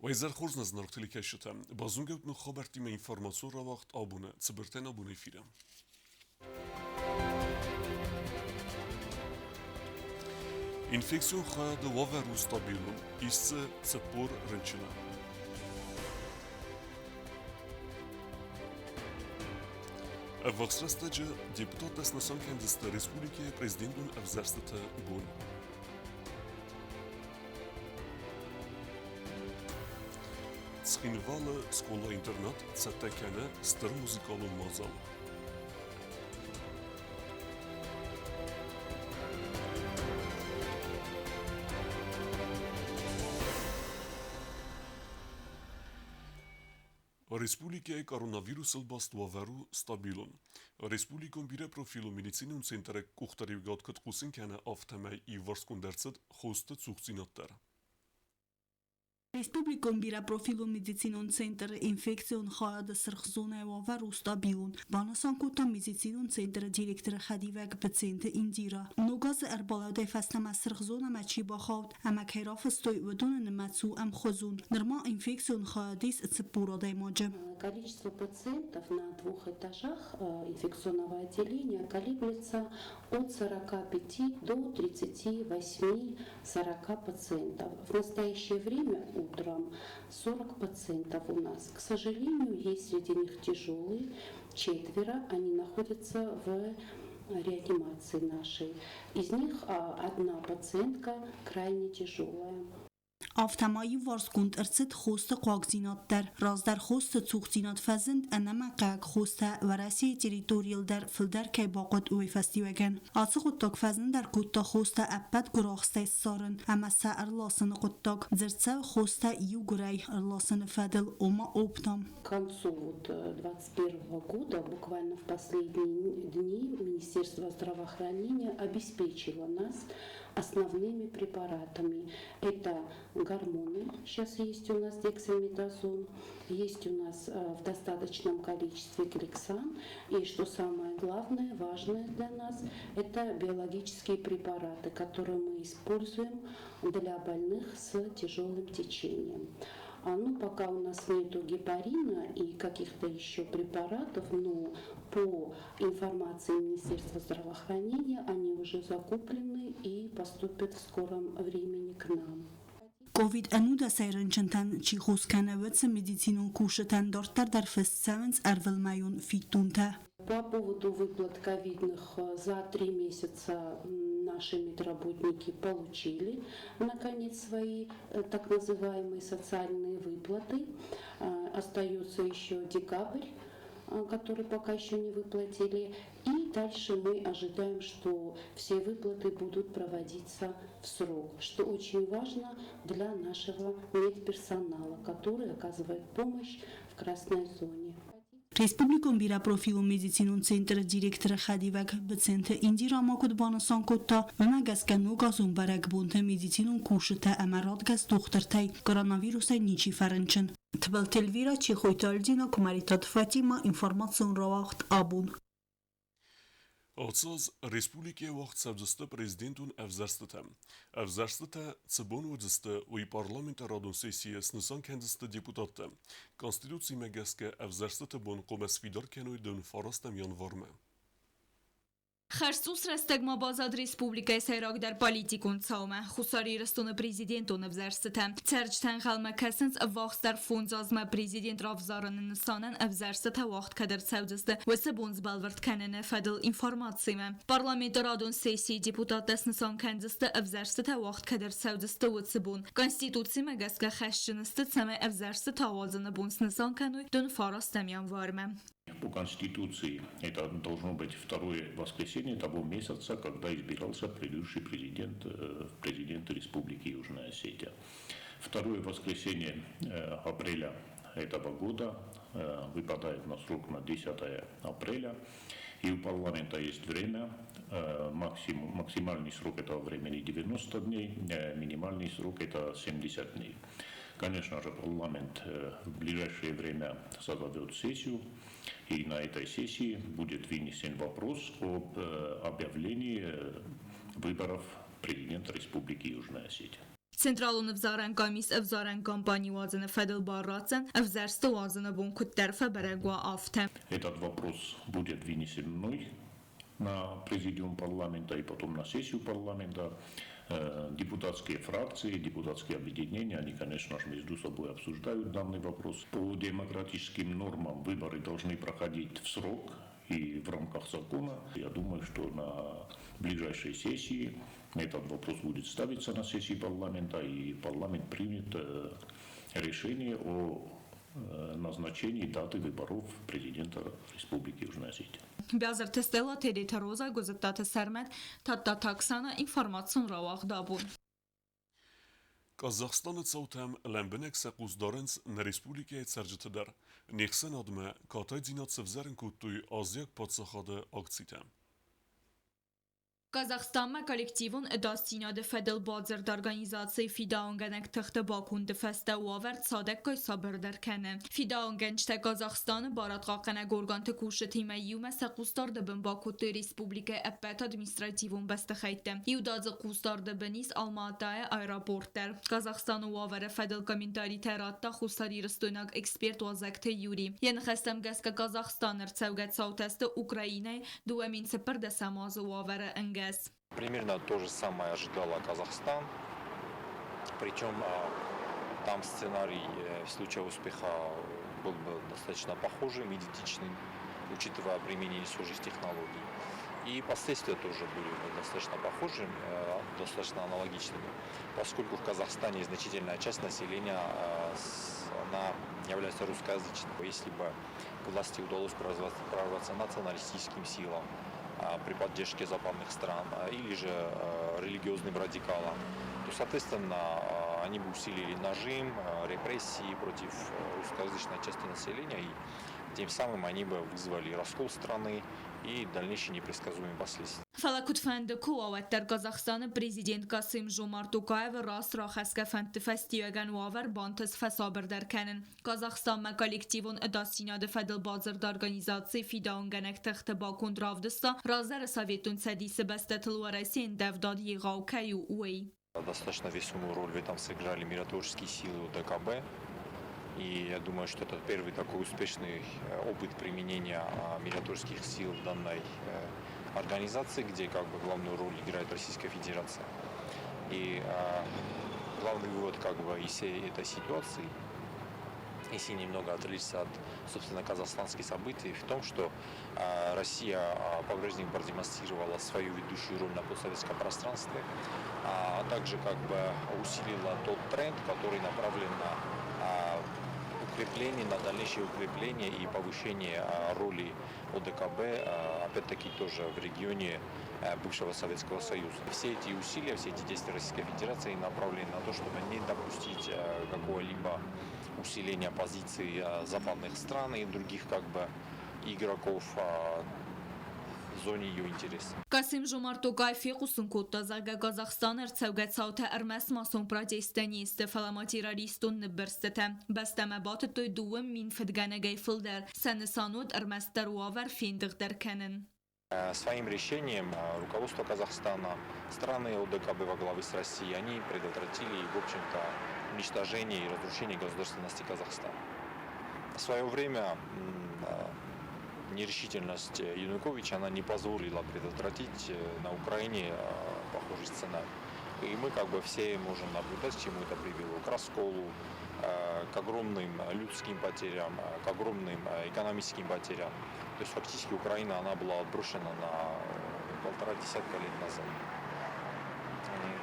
وإذا خرجنا زنرتلي كاشتا بازونجوت نخبرتي ما إنفورماسيون را وقت أبونا تبرتين أبونا فيرا إنفكسيون خا دو وفيروس طبيلون إيس تسبور رنشنا أفغسرستجا ديبوتات دس نسان كندست ريسبوليكي بريزيدنتون أفزرستتا بون Схинвала школа-интернат Цатакана стар музикалу мазал. Республикаи коронавирусыл бастуавару стабилун. Республикон бире профилу медицинун центре кухтаривгат каткусин кана автамай и варскундерцет хоста цухцинаттар. Республикон бира профилу медицинун центр инфекцион хаяда сырхзона вавару стабилун. Банасан кута медицинун центр директор хадивак пациенты индира. Ногаз эрбаладай фастама сырхзона мачи бахавт, ама кайраф стой водон намацу ам хозун. Норма инфекцион хаядис цепурадай маджа. Количество пациентов на 2 этажах инфекционного отделения колеблется от 45 до 38-40 пациентов. В настоящее время утром 40 пациентов у нас. К сожалению, есть среди них тяжелые, 4, они находятся в реанимации нашей. Из них одна пациентка крайне тяжелая. Автомایی وارسکوند ارسد خوست قاگزینات در راز در خوست توختینات فزند انما قاگ خوست ورسی تریتوریل در فلدر که باقت اوی فستیوگن آسه قطاق فزند در قطا خوست ابد گراخسته سارن اما سا ارلاسن قطاق زرتسا خوست یو گرای ارلاسن فدل اوما اوبتام. К концу 2021 года, буквально в последние дни, Министерство здравоохранения обеспечило нас основными препаратами. Это гормоны, сейчас есть у нас дексаметазон, есть у нас в достаточном количестве гликсан, и что самое главное, важное для нас, это биологические препараты, которые мы используем для больных с тяжелым течением. Ну, пока у нас нету гепарина и каких-то еще препаратов, но по информации Министерства здравоохранения они уже закуплены и поступят в скором времени к нам. کووید انودا سیرنچنتن چی خوز کنه وچ медицинун кушетен дортар дар фестсевенс эрвел майон фитунта. По поводу выплат ковидных за 3 месяца наши медработники получили, наконец, свои так называемые социальные выплаты. Остается еще декабрь, который пока еще не выплатили. И дальше мы ожидаем, что все выплаты будут проводиться в срок, что очень важно для нашего медперсонала, который оказывает помощь в красной зоне. Республикон бира профилу медицинун центр директор хадивак бцент индира макут банасан кутта вмагаска ногазун барак бунта медицинун кушта амарат газ духтартай коронавируса ничи фаренчен. Тбал телвира чи хойталдина кумаритат Фатима информацион ра вақт абун. Отсаз республике вақт сабзаста президентун авзарстата. Авзарстата цабон вадзаста уи парламента радун сессия снысан кандиста депутатта. Конституции мегаска авзарстата бон қомас фидар кенуй дун фарастам январма. Խարսուս ռեստեգմա բազատ ռեսպուբլիկայ սայրակ դար պալիտիկուն ծավմը, խուսարի ռստոնը պրեզիդենտոնը վզարստը, ծերջտան խալմը կասնց վաղս դար ֆոնձազմը պրեզիդենտ ռավզարանը նսանն վզարստը վաղտ կդր ծավդստը, վսը բոնց բալվրտ կանենը ֆադլ ինվորմացիմը. Պարլամենտ ռադոն սեսիի դեպուտատես նսան կանդստը վզարստը վաղտ կդր ծավդստը վսը բոն. Կոնստիտուցիմը գասկա խաշջնստը ծամը վզարստը թավազնը բոնց насан кануй дон фарастамян варме. По Конституции это должно быть второе воскресенье того месяца, когда избирался предыдущий президент Республики Южная Осетия. Второе воскресенье апреля этого года выпадает на срок на 10 апреля. И у парламента есть время, максимальный срок этого времени 90 дней, минимальный срок это 70 дней. Конечно же, парламент в ближайшее время созовет сессию, и на этой сессии будет вынесен вопрос об объявлении выборов президента Республики Южная Осетия. Централун взаран комисс взаран компании вазана федел баррацен, взерста вазана бун куттерфа берегва афте. Этот вопрос будет вынесен мной на президиум парламента и потом на сессию парламента. Депутатские фракции, депутатские объединения, они, конечно же, между собой обсуждают данный вопрос. По демократическим нормам выборы должны проходить в срок и в рамках закона. Я думаю, что на ближайшей сессии этот вопрос будет ставиться на сессии парламента, и парламент примет решение о назначении даты выборов президента Республики Южная Осетия. Бязар тестела тедита роза гузеттата сермет, татта таксана информацион равах дабун. Казахстаны цаутам лэмбэнек сакуздоренс на республике царджитадар. Нехсен адме катай динат севзерен куттуй азияк подсахады акцитам. Казахстан коллективун дастинады федел бадзерд организации фидаонгенек тхты бакун дфесте уаверд садек кой сабыр деркене. Фидаонгенчте Казахстан барат қақene горганты куши тиме юме се қустарды бін бакуты республика эппет административун бестехейте. Юдазы қустарды бінис Алматая аэропорттер. Казахстан уавере федел комментарий тератта хустари рстойнак эксперт вазекте юри. Ен хестем геска Казахстан рцевгет саутесты Украиной дуэмин сепер де самазы уавере энге. Примерно то же самое ожидала Казахстан, причем там сценарий в случае успеха был бы достаточно похожим, идентичным, учитывая применение схожих технологий. И последствия тоже были достаточно похожими, достаточно аналогичными, поскольку в Казахстане значительная часть населения она является русскоязычной. Если бы власти удалось прорваться националистическим силам, при поддержке западных стран или же религиозным радикалам, то, соответственно, они бы усилили нажим, репрессии против русскоязычной части населения, и тем самым они бы вызвали раскол страны и дальнейшие непредсказуемые последствия. Фалакут фенде куаветтер Казахстан президент Касым Жомарт Токаев раст рахаска фенте фестивеген вавер бантес фасабер деркенен. Казахстан коллективун дастинады федел базард организации фидаонгенек тхты бакун дравдыста раздер советун садисы бестетлуаресин девдад егау каю уэй. Достаточно весомую роль в этом сыграли миротворческие силы ДКБ. И я думаю, что это первый такой успешный опыт применения миротворческих сил в данной организации, где как бы главную роль играет Российская Федерация. И главный вывод как бы из всей этой ситуации, если немного отвлечься от, собственно, казахстанских событий, в том, что Россия по-прежнему продемонстрировала свою ведущую роль на постсоветском пространстве, а также как бы усилила тот тренд, который направлен на укрепление, на дальнейшее укрепление и повышение роли ОДКБ, опять-таки тоже в регионе бывшего Советского Союза. Все эти усилия, все эти действия Российской Федерации направлены на то, чтобы не допустить какого-либо усиления позиций западных стран и других как бы игроков в зоне ее интереса. Касым Жомарт Токаев фикусун кутта зага Казахстан эрцевгет саута эрмес масон протестанисты фаламатираристун неберстете. Бестеме баты той дуым мин федганегей филдер. Сенесанут эрместер уавер финдыгдер кенен. Своим решением руководство Казахстана, страны ОДКБ во главе с Россией, они предотвратили, в общем-то, уничтожение и разрушение государственности Казахстана. В свое время нерешительность Януковича она не позволила предотвратить на Украине похожий сценарий. И мы как бы все можем наблюдать, к чему это привело. К расколу, к огромным людским потерям, к огромным экономическим потерям. То есть фактически Украина она была отброшена на 1,5 десятка лет назад.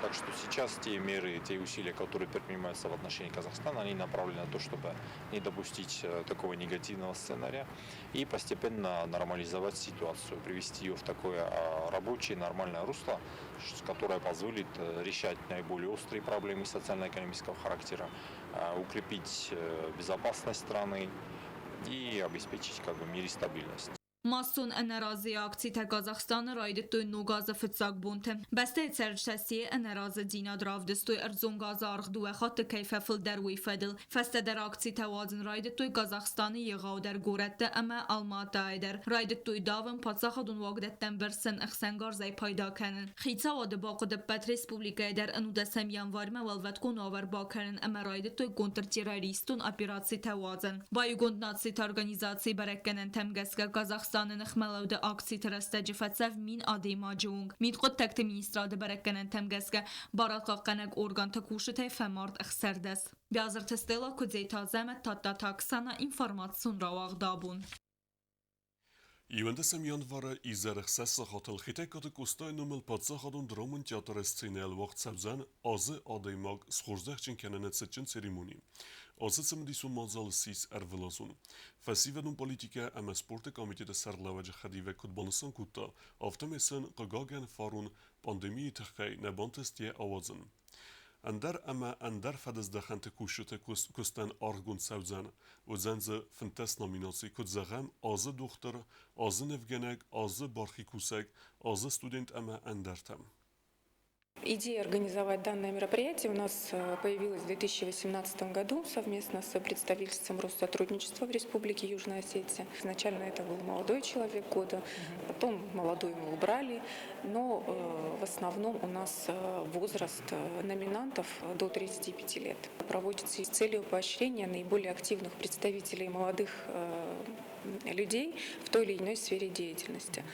Так что сейчас те меры, те усилия, которые предпринимаются в отношении Казахстана, они направлены на то, чтобы не допустить такого негативного сценария и постепенно нормализовать ситуацию, привести ее в такое рабочее, нормальное русло, которое позволит решать наиболее острые проблемы социально-экономического характера, укрепить безопасность страны и обеспечить как бы мир и стабильность. Մասուն ընարազի ակցիթը Կազախստանը ռայդետույն նուգազը ֆծակ բունթը։ Բաստե ծերչտասի ընարազը դինադրավ դստույ ըրձուն գազը արղդու է խատը կայֆը ֆլդար ուիֆադլ։ Ֆաստադար ակցիթը վազն ռայդետույ Կազախստանը եղաուդար գուրետը əmə Almatı այդər։ Ռայդետույ դավն պացախադուն վագդետտən բրսն ըխսənգար զայ պայդականın։ Խիցա ոды բաղıdı պət ռեսպուլիկա այդər ընուդասəm յանvarmə վալվətkun ավər բակərın əmə ռայդետույ կոնտր terroristun operasiya vazın. Bayugund natsit organizatsiya bərəkkənən təmgəskə Qazaqstanın xməlavdə aksi tərəstəcə fətsəv min adimacung. Midqot təkti ministradı bərəkkənən təmgəskə barat qaqqənək organ təkuşu təy fəmard əxsərdəs. Biazır testela kudzeyta zəmət tatta taksana informasyon ravaqdabun. Իվանդեսեմ յանվարը իզերխսես սխոտել խիտեկատը կուստայ նումել պատսախադուն դրոմն տյատրեսցինել ողցաբզան ազը ադեյմակ սխորզեղչին կենենեցեցին ցերիմոնի։ Ազը ծմդիսուն մազալսիս әрվելազուն։ Ֆասիվենուն պոլիտիկա əmə սպորտը կոմիտետը սարլավաջը խադիվե կուտբանսան կուտա, ավտամեսան qıqagən farun pandemiyi թխկայ նեբանտեստիե ավազın. Əndər əmə əndər fədəzdəxəntə kuşütə kustan argun səvzən, o zənzə fıntes nominasi kudzəğəm azı doktor, azı nevgənək, azı barxi kusək, azı student əmə əndərtəm. Идея организовать данное мероприятие у нас появилась в 2018 году совместно с представительством Россотрудничества в Республике Южная Осетия. Изначально это был молодой человек года, потом молодой мы убрали, но в основном у нас возраст номинантов до 35 лет. Проводится с целью поощрения наиболее активных представителей молодых людей в той или иной сфере деятельности.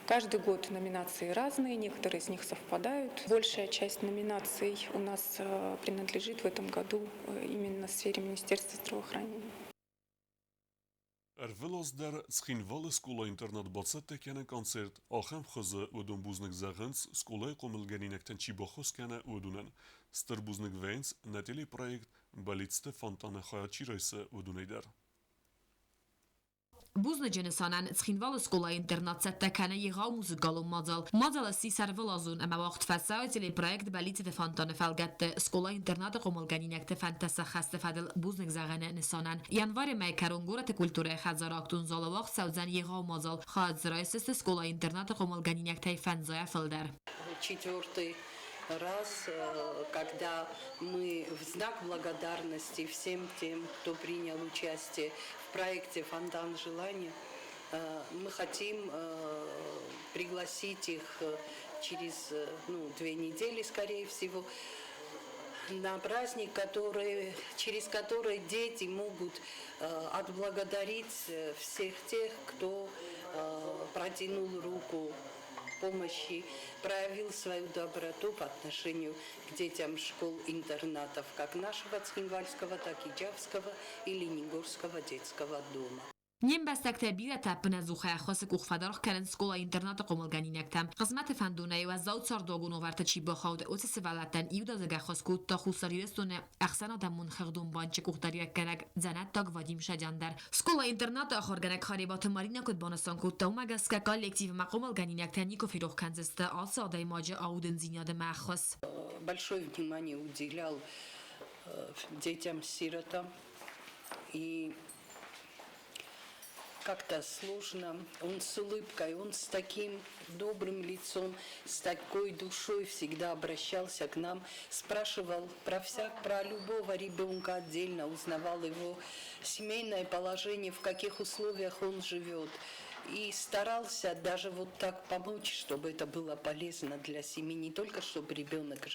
Каждый год номинации разные, некоторые из них совпадают. Большая часть номинаций у нас принадлежит в этом году именно сфере Министерства здравоохранения. Ervelazder s'xinval skola internet batsat tekene konzert, axem xızı udun buznik zağınc, skolay qomilgeninekten çibaxos kene udunen. Stır buznik vens, neteli projekt, balitste fantane xayatçı reyse uduneyder. Buzna ջենսանան ցխինվալ սկոլա ինտերնացիա քանը եղավ մուզիկալու մազալ մազալը սիսարվել ազուն ամա վաղտ ֆասայելի պրոյեկտ բալիցի դե ֆանտոնը ֆալգատ սկոլա ինտերնատը կոմոլգանինակ դե ֆանտասա խաստը ֆադել բուզնիկ զաղանը նսանան յանվարը մայքարոնգորը թե կուլտուրա խազար ակտուն զալավաղ սաուզան եղավ մազալ խազրայսը սկոլա ինտերնատը կոմոլգանինակ թե ֆանզայա ֆալդար Четвертый раз, когда мы в знак благодарности всем тем, кто принял участие в проекте «Фонтан желания», мы хотим пригласить их через 2 недели, скорее всего, на праздник, через который дети могут отблагодарить всех тех, кто протянул руку помощи, проявил свою доброту по отношению к детям школ-интернатов, как нашего Цхинвальского, так и Джавского и Ленигорского детского дома. Ним бستکت بیره تپن زوخه خاص کوخفدار کردن سکولا اینترنت قوملگانی نکتم قسمت فندونه و زود سر داغون آورد چی بخواد اوت سوالتن ایودا زگ خاص کود تا خوساری رسونه احسن آدمون خردون بانچ کوختاری کنک زنت تاگ وادیم شجندر سکولا اینترنت آخر گنک خریبات مارین کود بانستان کود تا مگس که کالکتیو مقوملگانی نکتن نیکو فیروخ کنزسته آساده ماجه آودن زیناد مخص. Большое внимание уделял детям-сиротам и как-то сложно. Он с улыбкой, он с таким добрым лицом, с такой душой всегда обращался к нам, спрашивал про любого ребенка отдельно, узнавал его семейное положение, в каких условиях он живет. И старался даже вот так помочь, чтобы это было полезно для семьи. Не только, чтобы ребенок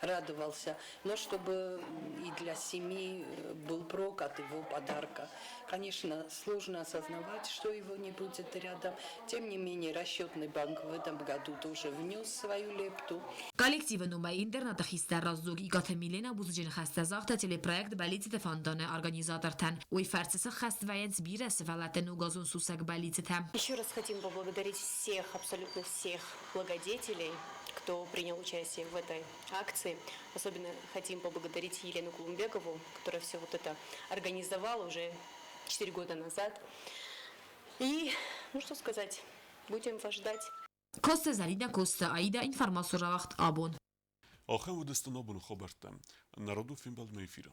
радовался, но чтобы и для семьи был прок от его подарка. Конечно, сложно осознавать, что его не будет рядом. Тем не менее, расчетный банк в этом году тоже внес свою лепту. Коллективы нумай интернета хистер раззуг и гатамилена бузджин хастазахта телепроект балиците фонданы организатортан. Уй фарцеса хастваец бирес валатен угазун сусак балиците. Еще раз хотим поблагодарить всех, абсолютно всех благодетелей, кто принял участие в этой акции. Особенно хотим поблагодарить Елену Кулумбекову, которая все вот это организовала уже 4 года назад. И, ну что сказать, будем вас ждать. Коста Зарина Коста, Аида, информацию равахт абон. Ахем удестанобун хобертем. Народу фимбал мейфира.